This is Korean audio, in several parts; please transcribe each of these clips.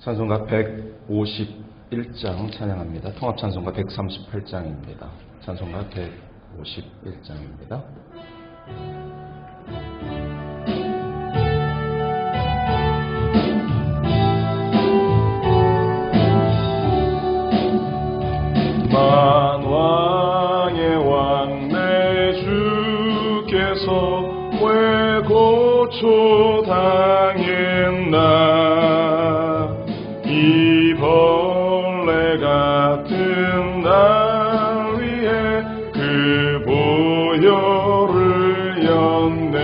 찬송가 151장 찬양합니다. 통합찬송가 138장입니다. 찬송가 151장입니다. 만왕의 왕 내 주께서 왜 고초당했나. 이 벌레 같은 날 위해 그 보혈을 였네.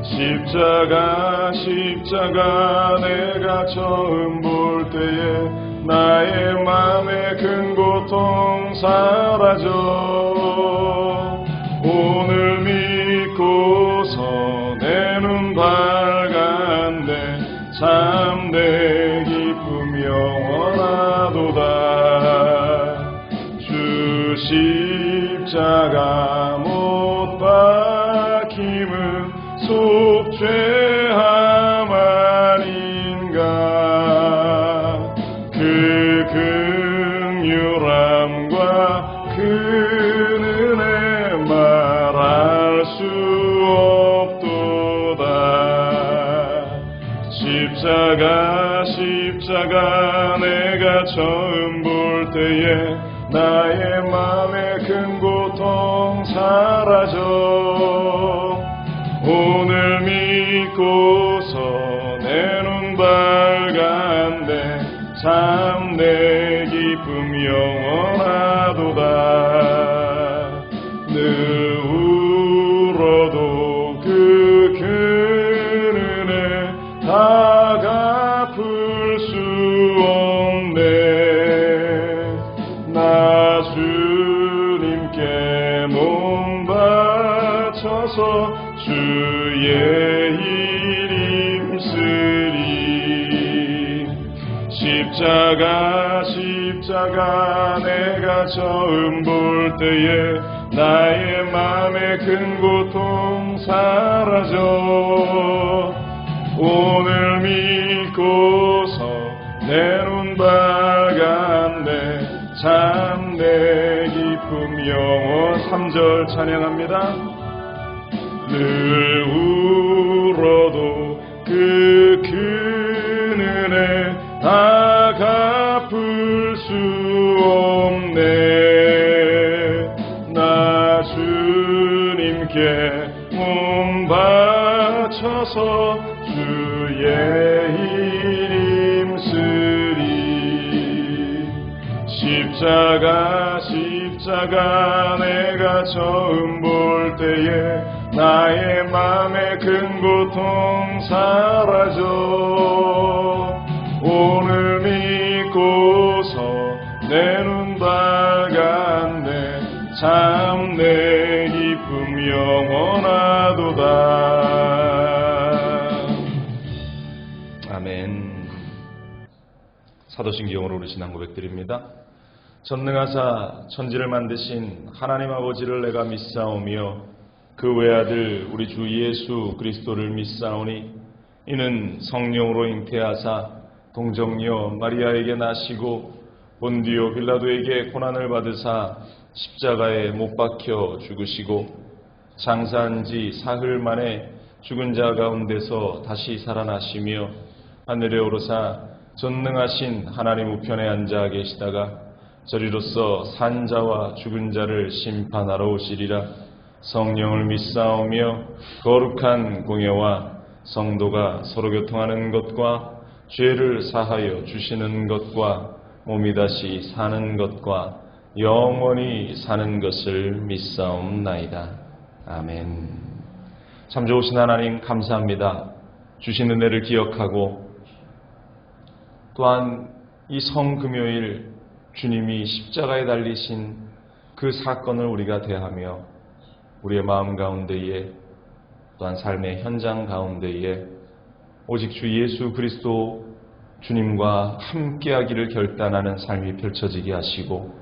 십자가 내가 처음 볼 때에 나의 맘의 큰 고통 사라져. 오늘 믿고서 내 눈 밝았네. 참 내 기쁨 영원하도다. 주 십자가 못 박힘은 속죄함 아닌가. 그 긍휼함과 그 은혜 말할 수 없도다. 십자가 내가 처음 볼 때에 나의 맘의 큰 고통 사라져. 오늘 믿고서 내 눈 밝았네. 참 내 기쁨 영원하도다. 늘 울어도 그 큰 은혜 다 갚을 수 없네. 나 주님께 몸 바쳐서 주의 일 힘쓰리. 십자가 내가 처음 볼 때에 나의 맘의 큰 고통 사라져. 오늘 믿고서 내 눈 밝았네. 참 내 기쁨 영원. 3절 찬양합니다. 늘 울어도 그 큰 은혜 다 갚을 수 없네. 나 주님께 몸 바쳐서 주의 일 힘쓰리. 십자가 내가 처음 볼 때에 나의 맘의 큰 고통 사라져. 오늘 믿고서 내 눈 밝았네. 참 내 기쁨 영원하도다. 아멘. 사도신경으로 우리 신앙 고백드립니다. 전능하사 천지를 만드신 하나님 아버지를 내가 믿사오며 그 외아들 우리 주 예수 그리스도를 믿사오니 이는 성령으로 잉태하사 동정녀 마리아에게 나시고 본디오 빌라도에게 고난을 받으사 십자가에 못 박혀 죽으시고 장사한 지 사흘 만에 죽은 자 가운데서 다시 살아나시며 하늘에 오르사 전능하신 하나님 우편에 앉아 계시다가 저리로서 산 자와 죽은 자를 심판하러 오시리라. 성령을 믿사오며 거룩한 공예와 성도가 서로 교통하는 것과 죄를 사하여 주시는 것과 몸이 다시 사는 것과 영원히 사는 것을 믿사옵나이다. 아멘. 참 좋으신 하나님 감사합니다. 주신 은혜를 기억하고 또한 이 성금요일 주님이 십자가에 달리신 그 사건을 우리가 대하며 우리의 마음 가운데에 또한 삶의 현장 가운데에 오직 주 예수 그리스도 주님과 함께하기를 결단하는 삶이 펼쳐지게 하시고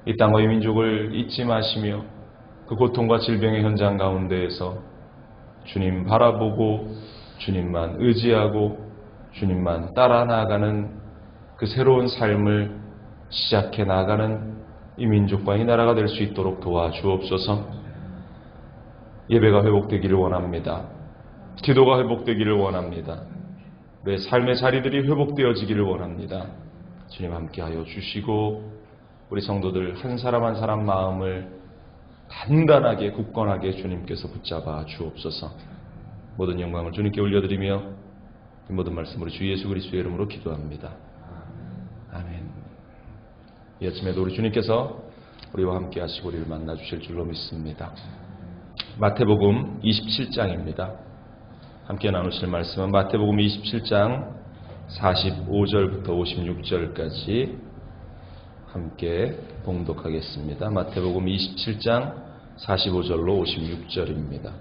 이 땅과 이 민족을 잊지 마시며 그 고통과 질병의 현장 가운데에서 주님 바라보고 주님만 의지하고 주님만 따라 나아가는 그 새로운 삶을 시작해 나아가는 이 민족과 이 나라가 될 수 있도록 도와주옵소서. 예배가 회복되기를 원합니다. 기도가 회복되기를 원합니다. 내 삶의 자리들이 회복되어지기를 원합니다. 주님 함께하여 주시고 우리 성도들 한 사람 한 사람 마음을 단단하게 굳건하게 주님께서 붙잡아 주옵소서. 모든 영광을 주님께 올려드리며 이 모든 말씀으로 주 예수 그리스도의 이름으로 기도합니다. 아멘. 이 아침에도 우리 주님께서 우리와 함께 하시고 우리를 만나 주실 줄로 믿습니다. 마태복음 27장입니다. 함께 나누실 말씀은 마태복음 27장 45절부터 56절까지 함께 봉독하겠습니다. 마태복음 27장 45절로 56절입니다.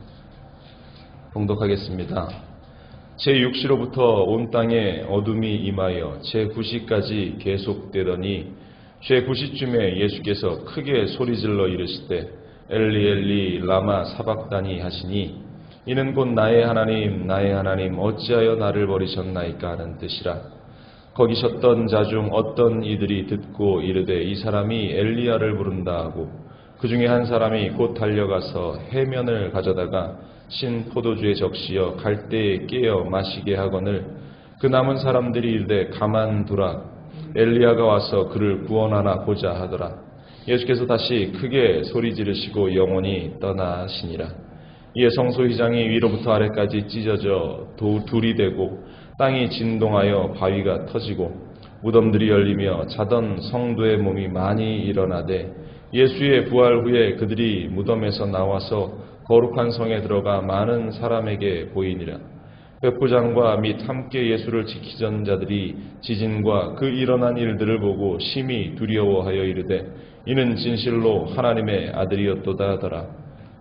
봉독하겠습니다. 제6시로부터 온 땅에 어둠이 임하여 제9시까지 계속되더니 제9시쯤에 예수께서 크게 소리질러 이르시되 엘리 엘리 라마 사박다니 하시니 이는 곧 나의 하나님 어찌하여 나를 버리셨나이까 하는 뜻이라. 거기 섰던 자 중 어떤 이들이 듣고 이르되 이 사람이 엘리야를 부른다 하고 그 중에 한 사람이 곧 달려가서 해면을 가져다가 신 포도주에 적시어 갈대에 깨어 마시게 하거늘 그 남은 사람들이 이르되 가만두라 엘리야가 와서 그를 구원하나 보자 하더라. 예수께서 다시 크게 소리 지르시고 영원히 떠나시니라. 이에 성소휘장이 위로부터 아래까지 찢어져 둘이 되고 땅이 진동하여 바위가 터지고 무덤들이 열리며 자던 성도의 몸이 많이 일어나되 예수의 부활 후에 그들이 무덤에서 나와서 거룩한 성에 들어가 많은 사람에게 보이니라. 백부장과 및 함께 예수를 지키던 자들이 지진과 그 일어난 일들을 보고 심히 두려워하여 이르되 이는 진실로 하나님의 아들이었도다 하더라.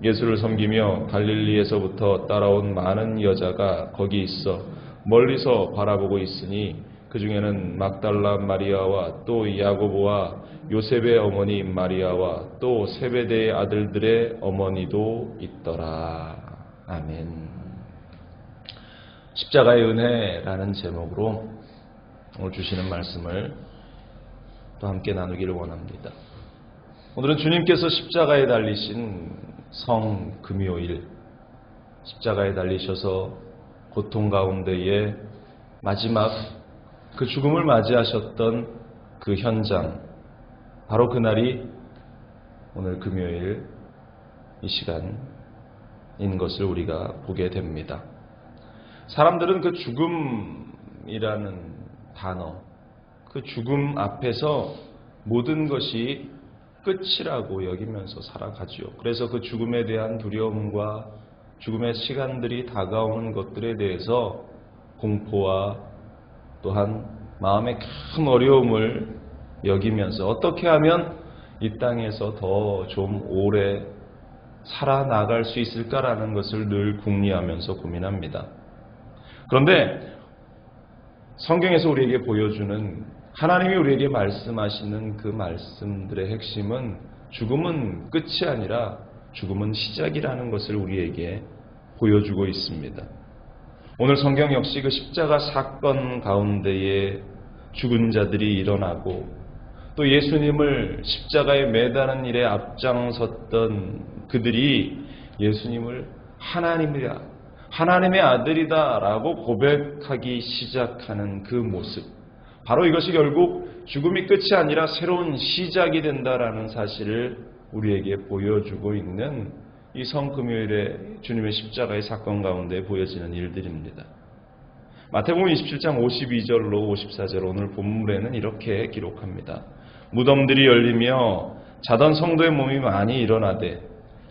예수를 섬기며 갈릴리에서부터 따라온 많은 여자가 거기 있어 멀리서 바라보고 있으니 그 중에는 막달라 마리아와 또 야고보와 요셉의 어머니 마리아와 또 세베대의 아들들의 어머니도 있더라. 아멘. 십자가의 은혜라는 제목으로 오늘 주시는 말씀을 또 함께 나누기를 원합니다. 오늘은 주님께서 십자가에 달리신 성금요일, 십자가에 달리셔서 고통 가운데에 마지막 그 죽음을 맞이하셨던 그 현장, 바로 그날이 오늘 금요일 이 시간인 것을 우리가 보게 됩니다. 사람들은 그 죽음이라는 단어, 그 죽음 앞에서 모든 것이 끝이라고 여기면서 살아가죠. 그래서 그 죽음에 대한 두려움과 죽음의 시간들이 다가오는 것들에 대해서 공포와 또한 마음의 큰 어려움을 여기면서 어떻게 하면 이 땅에서 더 좀 오래 살아나갈 수 있을까라는 것을 늘 궁리하면서 고민합니다. 그런데 성경에서 우리에게 보여주는 하나님이 우리에게 말씀하시는 그 말씀들의 핵심은 죽음은 끝이 아니라 죽음은 시작이라는 것을 우리에게 보여주고 있습니다. 오늘 성경 역시 그 십자가 사건 가운데에 죽은 자들이 일어나고 또 예수님을 십자가에 매다는 일에 앞장섰던 그들이 예수님을 하나님이라, 하나님의 아들이다 라고 고백하기 시작하는 그 모습, 바로 이것이 결국 죽음이 끝이 아니라 새로운 시작이 된다라는 사실을 우리에게 보여주고 있는 이 성금요일에 주님의 십자가의 사건 가운데 보여지는 일들입니다. 마태복음 27장 52절로 54절 오늘 본문에는 이렇게 기록합니다. 무덤들이 열리며 자던 성도의 몸이 많이 일어나되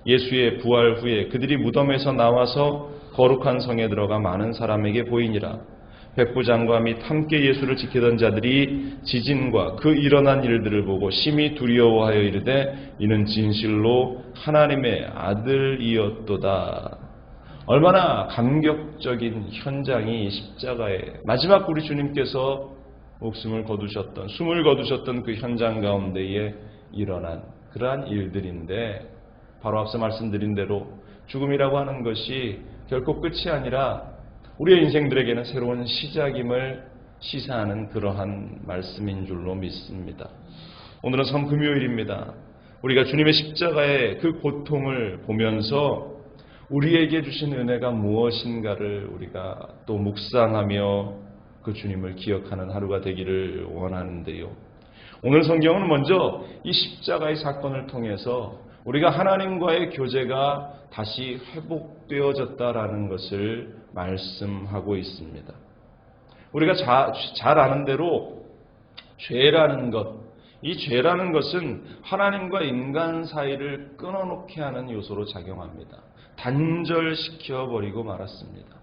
예수의 부활 후에 그들이 무덤에서 나와서 거룩한 성에 들어가 많은 사람에게 보이니라. 백부장과 및 함께 예수를 지키던 자들이 지진과 그 일어난 일들을 보고 심히 두려워하여 이르되 이는 진실로 하나님의 아들이었도다. 얼마나 감격적인 현장이 십자가에 마지막 우리 주님께서 목숨을 거두셨던, 숨을 거두셨던 그 현장 가운데에 일어난 그러한 일들인데, 바로 앞서 말씀드린 대로 죽음이라고 하는 것이 결코 끝이 아니라 우리의 인생들에게는 새로운 시작임을 시사하는 그러한 말씀인 줄로 믿습니다. 오늘은 성금요일입니다. 우리가 주님의 십자가의 그 고통을 보면서 우리에게 주신 은혜가 무엇인가를 우리가 또 묵상하며 그 주님을 기억하는 하루가 되기를 원하는데요. 오늘 성경은 먼저 이 십자가의 사건을 통해서 우리가 하나님과의 교제가 다시 회복되어졌다라는 것을 말씀하고 있습니다. 우리가 잘 아는 대로 죄라는 것, 이 죄라는 것은 하나님과 인간 사이를 끊어놓게 하는 요소로 작용합니다. 단절시켜버리고 말았습니다.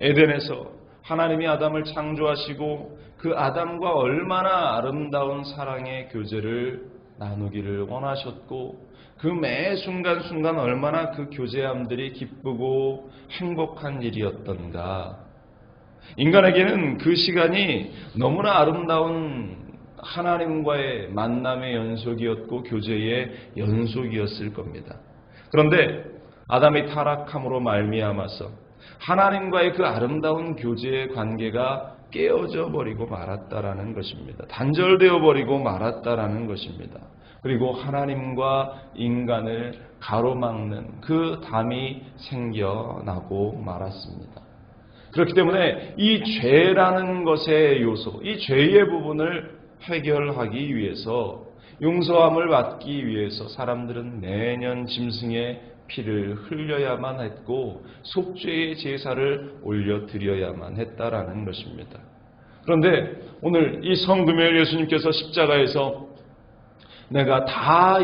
에덴에서 하나님이 아담을 창조하시고 그 아담과 얼마나 아름다운 사랑의 교제를 나누기를 원하셨고 그 매 순간순간 얼마나 그 교제함들이 기쁘고 행복한 일이었던가. 인간에게는 그 시간이 너무나 아름다운 하나님과의 만남의 연속이었고 교제의 연속이었을 겁니다. 그런데 아담이 타락함으로 말미암아서 하나님과의 그 아름다운 교제의 관계가 깨어져 버리고 말았다라는 것입니다. 단절되어 버리고 말았다라는 것입니다. 그리고 하나님과 인간을 가로막는 그 담이 생겨나고 말았습니다. 그렇기 때문에 이 죄라는 것의 요소, 이 죄의 부분을 해결하기 위해서 용서함을 받기 위해서 사람들은 매년 짐승의 피를 흘려야만 했고 속죄의 제사를 올려드려야만 했다라는 것입니다. 그런데 오늘 이 성금요일 예수님께서 십자가에서 내가 다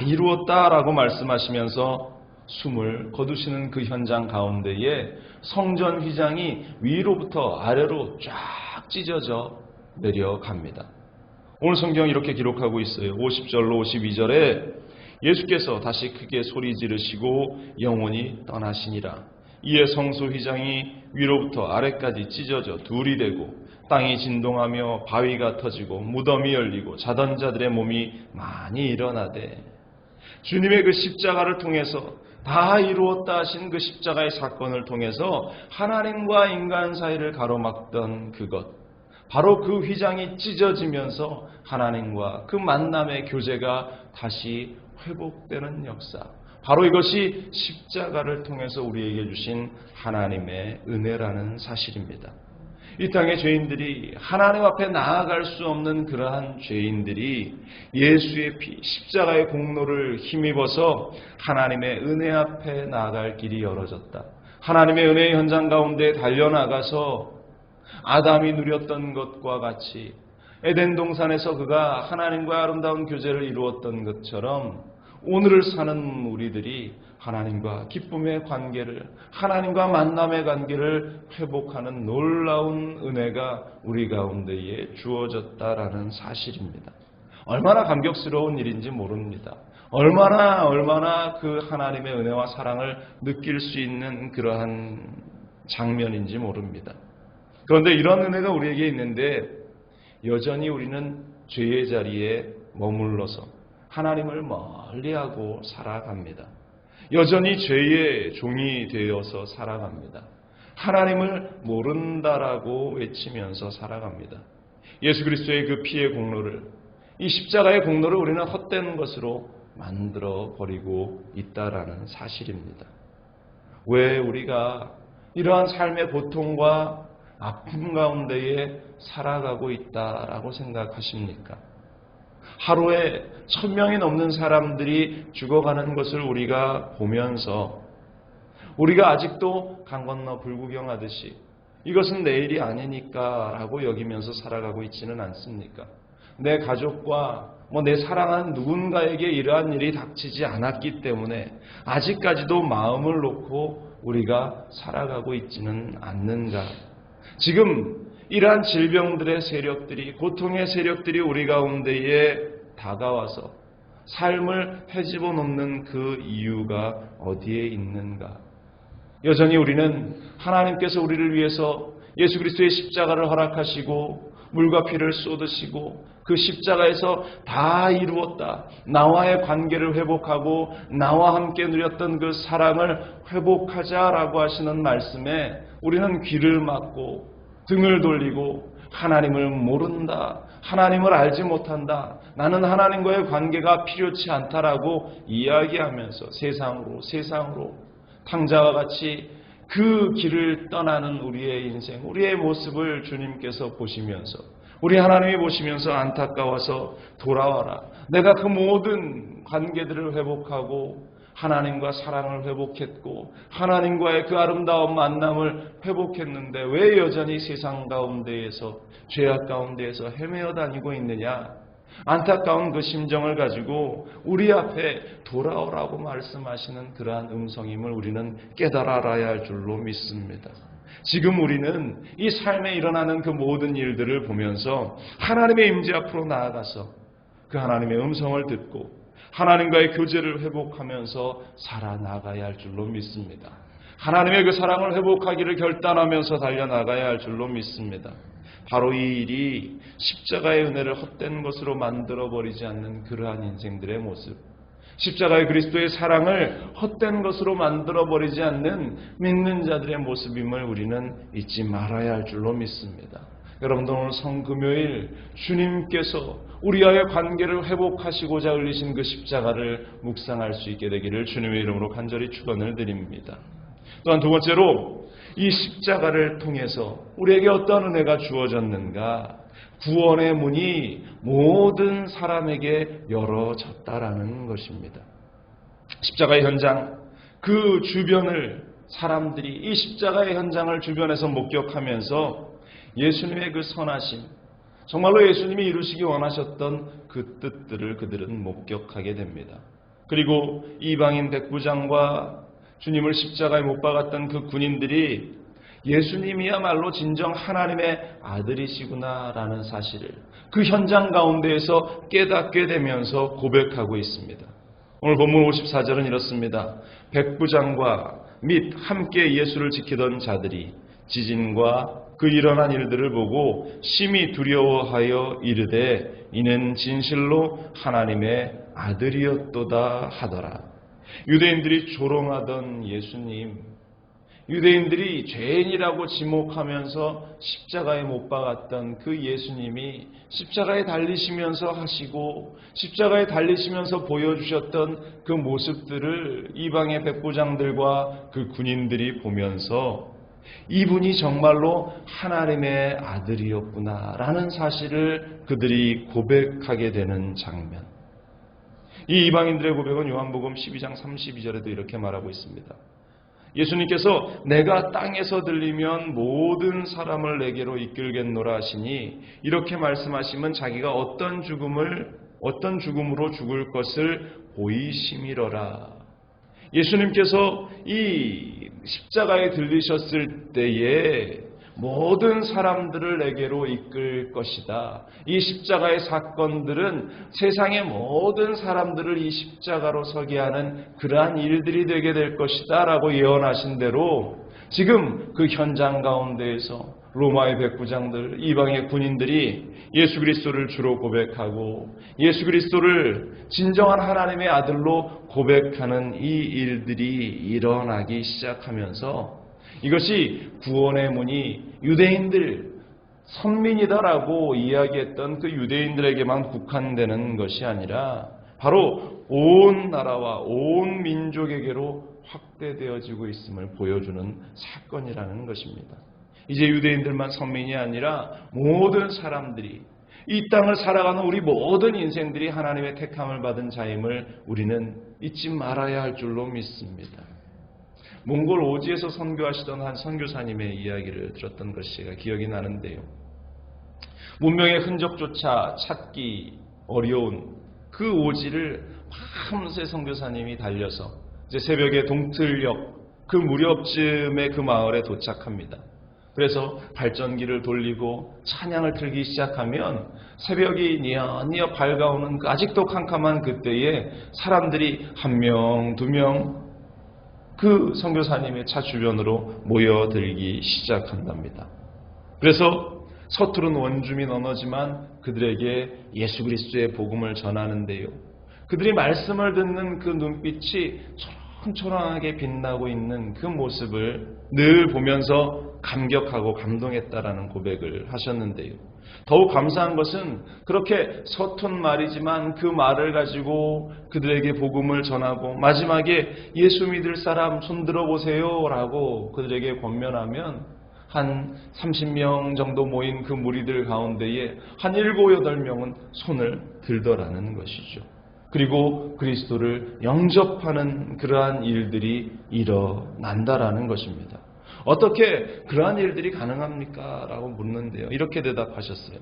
이루었다라고 말씀하시면서 숨을 거두시는 그 현장 가운데에 성전 휘장이 위로부터 아래로 쫙 찢어져 내려갑니다. 오늘 성경 이렇게 기록하고 있어요. 50절로 52절에 예수께서 다시 크게 소리 지르시고 영원히 떠나시니라. 이에 성소 휘장이 위로부터 아래까지 찢어져 둘이 되고 땅이 진동하며 바위가 터지고 무덤이 열리고 자던 자들의 몸이 많이 일어나되 주님의 그 십자가를 통해서 다 이루었다 하신 그 십자가의 사건을 통해서 하나님과 인간 사이를 가로막던 그것, 바로 그 휘장이 찢어지면서 하나님과 그 만남의 교제가 다시 회복되는 역사, 바로 이것이 십자가를 통해서 우리에게 주신 하나님의 은혜라는 사실입니다. 이 땅의 죄인들이 하나님 앞에 나아갈 수 없는 그러한 죄인들이 예수의 피, 십자가의 공로를 힘입어서 하나님의 은혜 앞에 나아갈 길이 열어졌다. 하나님의 은혜의 현장 가운데 달려나가서 아담이 누렸던 것과 같이 에덴 동산에서 그가 하나님과 아름다운 교제를 이루었던 것처럼 오늘을 사는 우리들이 하나님과 기쁨의 관계를, 하나님과 만남의 관계를 회복하는 놀라운 은혜가 우리 가운데에 주어졌다라는 사실입니다. 얼마나 감격스러운 일인지 모릅니다. 얼마나 그 하나님의 은혜와 사랑을 느낄 수 있는 그러한 장면인지 모릅니다. 그런데 이런 은혜가 우리에게 있는데 여전히 우리는 죄의 자리에 머물러서 하나님을 멀리하고 살아갑니다. 여전히 죄의 종이 되어서 살아갑니다. 하나님을 모른다라고 외치면서 살아갑니다. 예수 그리스도의 그 피의 공로를, 이 십자가의 공로를 우리는 헛된 것으로 만들어 버리고 있다라는 사실입니다. 왜 우리가 이러한 삶의 고통과 아픔 가운데에 살아가고 있다라고 생각하십니까? 하루에 1000명이 넘는 사람들이 죽어가는 것을 우리가 보면서 우리가 아직도 강 건너 불구경하듯이 이것은 내 일이 아니니까 라고 여기면서 살아가고 있지는 않습니까? 내 가족과 내 사랑하는 누군가에게 이러한 일이 닥치지 않았기 때문에 아직까지도 마음을 놓고 우리가 살아가고 있지는 않는가? 지금 이러한 질병들의 세력들이, 고통의 세력들이 우리 가운데에 다가와서 삶을 헤집어 놓는 그 이유가 어디에 있는가? 여전히 우리는 하나님께서 우리를 위해서 예수 그리스도의 십자가를 허락하시고 물과 피를 쏟으시고 그 십자가에서 다 이루었다. 나와의 관계를 회복하고 나와 함께 누렸던 그 사랑을 회복하자라고 하시는 말씀에 우리는 귀를 막고 등을 돌리고 하나님을 모른다. 하나님을 알지 못한다. 나는 하나님과의 관계가 필요치 않다라고 이야기하면서 세상으로 탕자와 같이 그 길을 떠나는 우리의 인생, 우리의 모습을 주님께서 보시면서 우리 하나님이 보시면서 안타까워서 돌아와라. 내가 그 모든 관계들을 회복하고 하나님과 사랑을 회복했고 하나님과의 그 아름다운 만남을 회복했는데 왜 여전히 세상 가운데에서 죄악 가운데에서 헤매어 다니고 있느냐. 안타까운 그 심정을 가지고 우리 앞에 돌아오라고 말씀하시는 그러한 음성임을 우리는 깨달아 알아야 할 줄로 믿습니다. 지금 우리는 이 삶에 일어나는 그 모든 일들을 보면서 하나님의 임재 앞으로 나아가서 그 하나님의 음성을 듣고 하나님과의 교제를 회복하면서 살아나가야 할 줄로 믿습니다. 하나님의 그 사랑을 회복하기를 결단하면서 달려나가야 할 줄로 믿습니다. 바로 이 일이 십자가의 은혜를 헛된 것으로 만들어버리지 않는 그러한 인생들의 모습, 십자가의 그리스도의 사랑을 헛된 것으로 만들어버리지 않는 믿는 자들의 모습임을 우리는 잊지 말아야 할 줄로 믿습니다. 여러분들 오늘 성금요일 주님께서 우리와의 관계를 회복하시고자 흘리신 그 십자가를 묵상할 수 있게 되기를 주님의 이름으로 간절히 축원을 드립니다. 또한 두 번째로 이 십자가를 통해서 우리에게 어떤 은혜가 주어졌는가? 구원의 문이 모든 사람에게 열어졌다라는 것입니다. 십자가의 현장, 그 주변을 사람들이 이 십자가의 현장을 주변에서 목격하면서 예수님의 그 선하심, 정말로 예수님이 이루시기 원하셨던 그 뜻들을 그들은 목격하게 됩니다. 그리고 이방인 백부장과 주님을 십자가에 못 박았던 그 군인들이 예수님이야말로 진정 하나님의 아들이시구나라는 사실을 그 현장 가운데에서 깨닫게 되면서 고백하고 있습니다. 오늘 본문 54절은 이렇습니다. 백부장과 및 함께 예수를 지키던 자들이 지진과 그 일어난 일들을 보고 심히 두려워하여 이르되 이는 진실로 하나님의 아들이었도다 하더라. 유대인들이 조롱하던 예수님, 유대인들이 죄인이라고 지목하면서 십자가에 못 박았던 그 예수님이 십자가에 달리시면서 하시고 십자가에 달리시면서 보여주셨던 그 모습들을 이방의 백부장들과 그 군인들이 보면서 이분이 정말로 하나님의 아들이었구나라는 사실을 그들이 고백하게 되는 장면. 이 이방인들의 고백은 요한복음 12장 32절에도 이렇게 말하고 있습니다. 예수님께서 내가 땅에서 들리면 모든 사람을 내게로 이끌겠노라 하시니 이렇게 말씀하시면 자기가 어떤 죽음으로 죽을 것을 보이심이러라. 예수님께서 이 십자가에 들리셨을 때에 모든 사람들을 내게로 이끌 것이다. 이 십자가의 사건들은 세상의 모든 사람들을 이 십자가로 서게 하는 그러한 일들이 되게 될 것이다 라고 예언하신 대로 지금 그 현장 가운데에서 로마의 백부장들, 이방의 군인들이 예수 그리스도를 주로 고백하고 예수 그리스도를 진정한 하나님의 아들로 고백하는 이 일들이 일어나기 시작하면서 이것이 구원의 문이 유대인들, 선민이다라고 이야기했던 그 유대인들에게만 국한되는 것이 아니라 바로 온 나라와 온 민족에게로 확대되어지고 있음을 보여주는 사건이라는 것입니다. 이제 유대인들만 선민이 아니라 모든 사람들이 이 땅을 살아가는 우리 모든 인생들이 하나님의 택함을 받은 자임을 우리는 잊지 말아야 할 줄로 믿습니다. 몽골 오지에서 선교하시던 한 선교사님의 이야기를 들었던 것이 제가 기억이 나는데요. 문명의 흔적조차 찾기 어려운 그 오지를 밤새 선교사님이 달려서 이제 새벽에 동틀역 그 무렵쯤에 그 마을에 도착합니다. 그래서 발전기를 돌리고 찬양을 틀기 시작하면 새벽이 뉘엿뉘엿 밝아오는 아직도 캄캄한 그때에 사람들이 한 명, 두 명 그 선교사님의 차 주변으로 모여들기 시작한답니다. 그래서 서투른 원주민 언어지만 그들에게 예수 그리스도의 복음을 전하는데요. 그들이 말씀을 듣는 그 눈빛이 초롱초롱하게 빛나고 있는 그 모습을 늘 보면서 감격하고 감동했다라는 고백을 하셨는데요. 더욱 감사한 것은 그렇게 서툰 말이지만 그 말을 가지고 그들에게 복음을 전하고 마지막에 예수 믿을 사람 손들어 보세요 라고 그들에게 권면하면 한 30명 정도 모인 그 무리들 가운데에 한 7, 8명은 손을 들더라는 것이죠. 그리고 그리스도를 영접하는 그러한 일들이 일어난다라는 것입니다. 어떻게 그러한 일들이 가능합니까? 라고 묻는데요. 이렇게 대답하셨어요.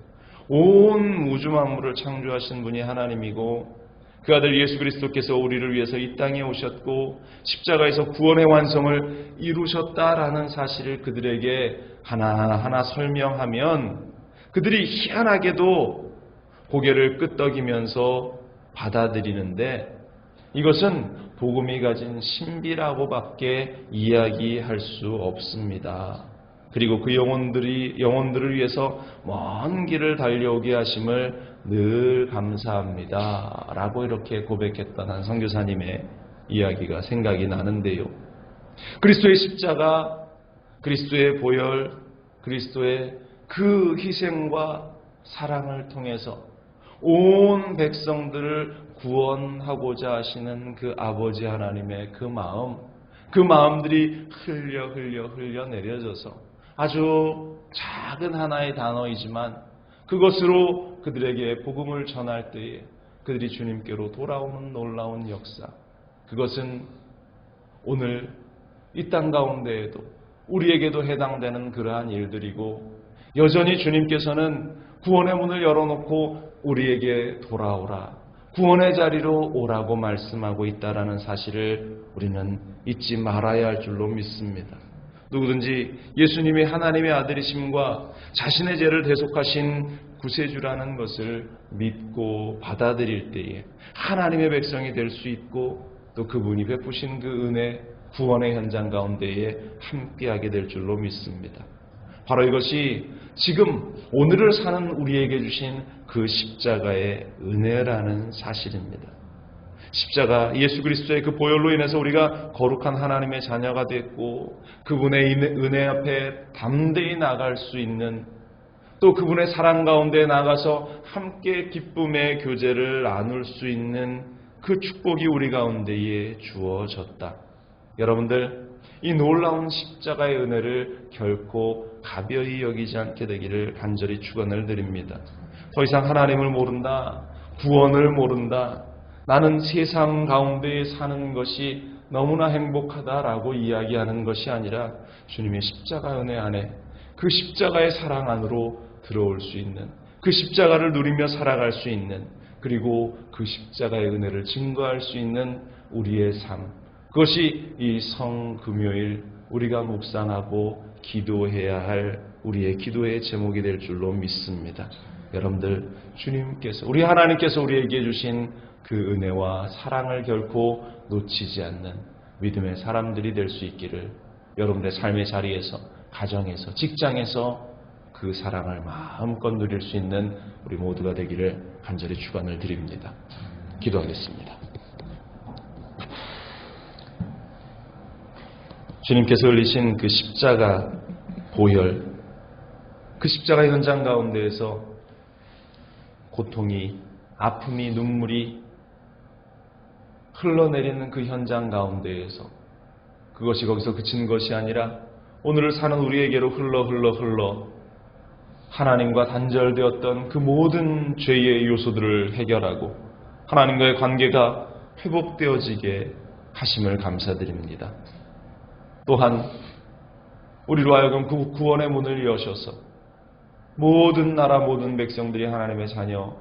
온 우주 만물을 창조하신 분이 하나님이고 그 아들 예수 그리스도께서 우리를 위해서 이 땅에 오셨고 십자가에서 구원의 완성을 이루셨다라는 사실을 그들에게 하나하나 설명하면 그들이 희한하게도 고개를 끄덕이면서 받아들이는데 이것은 복음이 가진 신비라고밖에 이야기할 수 없습니다. 그리고 그 영혼들을 위해서 먼 길을 달려오게 하심을 늘 감사합니다. 라고 이렇게 고백했던 한 선교사님의 이야기가 생각이 나는데요. 그리스도의 십자가, 그리스도의 보혈, 그리스도의 그 희생과 사랑을 통해서 온 백성들을 구원하고자 하시는 그 아버지 하나님의 그 마음들이 흘려 내려져서 아주 작은 하나의 단어이지만 그것으로 그들에게 복음을 전할 때에 그들이 주님께로 돌아오는 놀라운 역사, 그것은 오늘 이 땅 가운데에도 우리에게도 해당되는 그러한 일들이고 여전히 주님께서는 구원의 문을 열어놓고 우리에게 돌아오라, 구원의 자리로 오라고 말씀하고 있다라는 사실을 우리는 잊지 말아야 할 줄로 믿습니다. 누구든지 예수님이 하나님의 아들이심과 자신의 죄를 대속하신 구세주라는 것을 믿고 받아들일 때에 하나님의 백성이 될 수 있고 또 그분이 베푸신 그 은혜, 구원의 현장 가운데에 함께하게 될 줄로 믿습니다. 바로 이것이 지금 오늘을 사는 우리에게 주신 그 십자가의 은혜라는 사실입니다. 십자가 예수 그리스도의 그 보혈로 인해서 우리가 거룩한 하나님의 자녀가 됐고 그분의 은혜 앞에 담대히 나갈 수 있는, 또 그분의 사랑 가운데 나가서 함께 기쁨의 교제를 나눌 수 있는 그 축복이 우리 가운데에 주어졌다. 여러분들, 이 놀라운 십자가의 은혜를 결코 가벼이 여기지 않게 되기를 간절히 축원을 드립니다. 더 이상 하나님을 모른다, 구원을 모른다, 나는 세상 가운데 사는 것이 너무나 행복하다라고 이야기하는 것이 아니라 주님의 십자가 은혜 안에 그 십자가의 사랑 안으로 들어올 수 있는, 그 십자가를 누리며 살아갈 수 있는, 그리고 그 십자가의 은혜를 증거할 수 있는 우리의 삶, 그것이 이 성금요일 우리가 묵상하고 기도해야 할 우리의 기도의 제목이 될 줄로 믿습니다. 여러분들, 주님께서, 우리 하나님께서 우리에게 주신 그 은혜와 사랑을 결코 놓치지 않는 믿음의 사람들이 될 수 있기를, 여러분들의 삶의 자리에서, 가정에서, 직장에서 그 사랑을 마음껏 누릴 수 있는 우리 모두가 되기를 간절히 축원을 드립니다. 기도하겠습니다. 주님께서 흘리신 그 십자가 보혈, 그 십자가 현장 가운데에서 고통이, 아픔이, 눈물이 흘러내리는 그 현장 가운데에서 그것이 거기서 그친 것이 아니라 오늘을 사는 우리에게로 흘러 하나님과 단절되었던 그 모든 죄의 요소들을 해결하고 하나님과의 관계가 회복되어지게 하심을 감사드립니다. 또한 우리로 하여금 그 구원의 문을 여셔서 모든 나라 모든 백성들이 하나님의 자녀,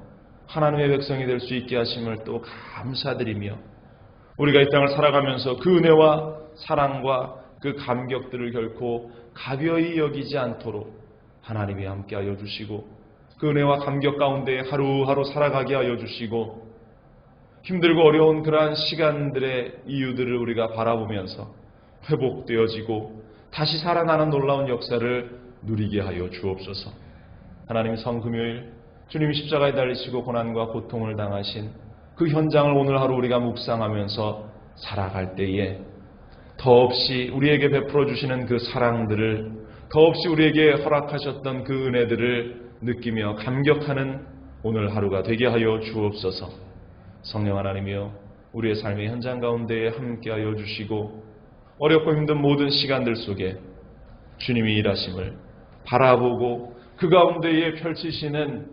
하나님의 백성이 될 수 있게 하심을 또 감사드리며 우리가 이 땅을 살아가면서 그 은혜와 사랑과 그 감격들을 결코 가벼이 여기지 않도록 하나님이 함께하여 주시고 그 은혜와 감격 가운데 하루하루 살아가게 하여 주시고 힘들고 어려운 그러한 시간들의 이유들을 우리가 바라보면서 회복되어지고 다시 살아나는 놀라운 역사를 누리게 하여 주옵소서. 하나님 성금요일 주님이 십자가에 달리시고 고난과 고통을 당하신 그 현장을 오늘 하루 우리가 묵상하면서 살아갈 때에 더없이 우리에게 베풀어 주시는 그 사랑들을, 더없이 우리에게 허락하셨던 그 은혜들을 느끼며 감격하는 오늘 하루가 되게 하여 주옵소서. 성령 하나님이여, 우리의 삶의 현장 가운데에 함께하여 주시고 어렵고 힘든 모든 시간들 속에 주님이 일하심을 바라보고 그 가운데에 펼치시는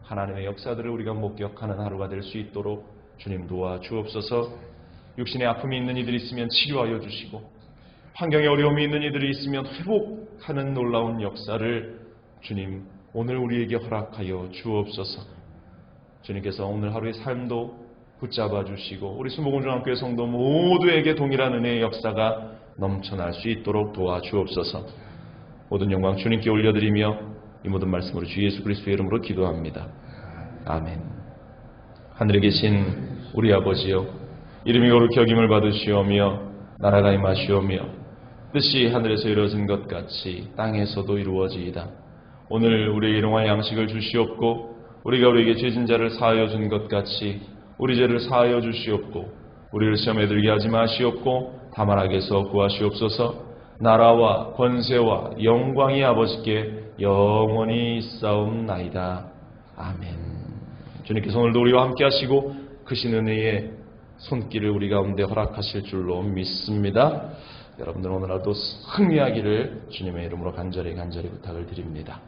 하나님의 역사들을 우리가 목격하는 하루가 될 수 있도록 주님 도와 주옵소서. 육신의 아픔이 있는 이들이 있으면 치료하여 주시고 환경에 어려움이 있는 이들이 있으면 회복하는 놀라운 역사를 주님 오늘 우리에게 허락하여 주옵소서. 주님께서 오늘 하루의 삶도 붙잡아 주시고 우리 순복음중앙교회 성도 모두에게 동일한 은혜의 역사가 넘쳐날 수 있도록 도와주옵소서. 모든 영광 주님께 올려드리며 이 모든 말씀으로 주 예수 그리스도의 이름으로 기도합니다. 아멘. 하늘에 계신 우리 아버지여, 이름이 거룩히 여김을 받으시오며 나라가 임하시오며 뜻이 하늘에서 이루어진 것 같이 땅에서도 이루어지이다. 오늘 우리에게 일용할 양식을 주시옵고 우리가 우리에게 죄진 자를 사하여 준 것 같이 우리 죄를 사하여 주시옵고 우리를 시험에 들게 하지 마시옵고 다만 악에서 구하시옵소서. 나라와 권세와 영광이 아버지께 영원히 있사옵나이다. 아멘. 주님께서 오늘도 우리와 함께 하시고 크신 은혜의 손길을 우리 가운데 허락하실 줄로 믿습니다. 여러분들 오늘 하루도 승리하기를 주님의 이름으로 간절히 부탁을 드립니다.